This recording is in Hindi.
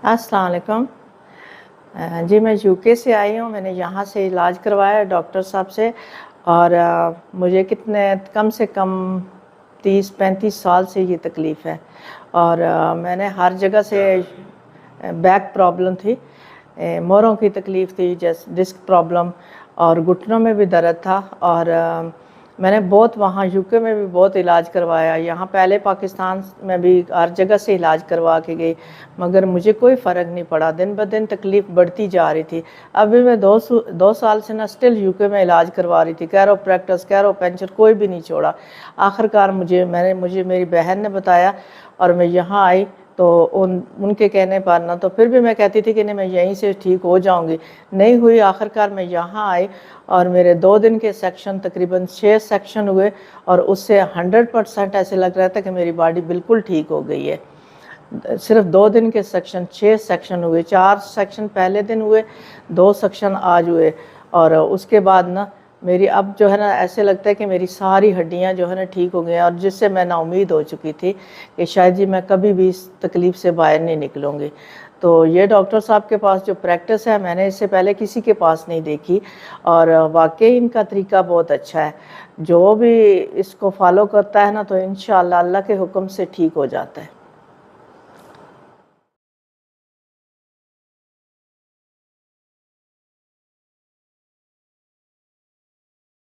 अस्सलाम वालेकुम। जी मैं यूके से आई हूँ। मैंने यहाँ से इलाज करवाया है डॉक्टर साहब से और मुझे कितने कम से कम 30-35 साल से ये तकलीफ़ है और मैंने हर जगह से बैक प्रॉब्लम थी, मोरों की तकलीफ़ थी, जैसे डिस्क प्रॉब्लम और घुटनों में भी दर्द था और मैंने बहुत वहाँ यूके में भी बहुत इलाज करवाया। यहाँ पहले पाकिस्तान में भी हर जगह से इलाज करवा के गई, मगर मुझे कोई फ़र्क नहीं पड़ा। दिन ब दिन तकलीफ़ बढ़ती जा रही थी। अभी मैं 2 साल से ना स्टिल यूके में इलाज करवा रही थी। कैरोप्रैक्टिस, कैरोपेंचर कोई भी नहीं छोड़ा। आखिरकार मुझे मेरी बहन ने बताया और मैं यहाँ आई तो उनके कहने पर ना, तो फिर भी मैं कहती थी कि नहीं मैं यहीं से ठीक हो जाऊंगी, नहीं हुई। आखिरकार मैं यहाँ आई और मेरे 2 दिन के सेक्शन तकरीबन 6 सेक्शन हुए और उससे 100% ऐसे लग रहा था कि मेरी बॉडी बिल्कुल ठीक हो गई है। सिर्फ 2 दिन के सेक्शन 6 सेक्शन हुए, 4 सेक्शन पहले दिन हुए, 2 सेक्शन आज हुए और उसके बाद ना मेरी अब जो है ना ऐसे लगता है कि मेरी सारी हड्डियां जो है ना ठीक हो गई हैं और जिससे मैं नाउमीद हो चुकी थी कि शायद जी मैं कभी भी इस तकलीफ़ से बाहर नहीं निकलूँगी। तो ये डॉक्टर साहब के पास जो प्रैक्टिस है, मैंने इससे पहले किसी के पास नहीं देखी और वाकई इनका तरीका बहुत अच्छा है। जो भी इसको फॉलो करता है ना तो इंशाअल्लाह अल्लाह के हुक्म से ठीक हो जाता है।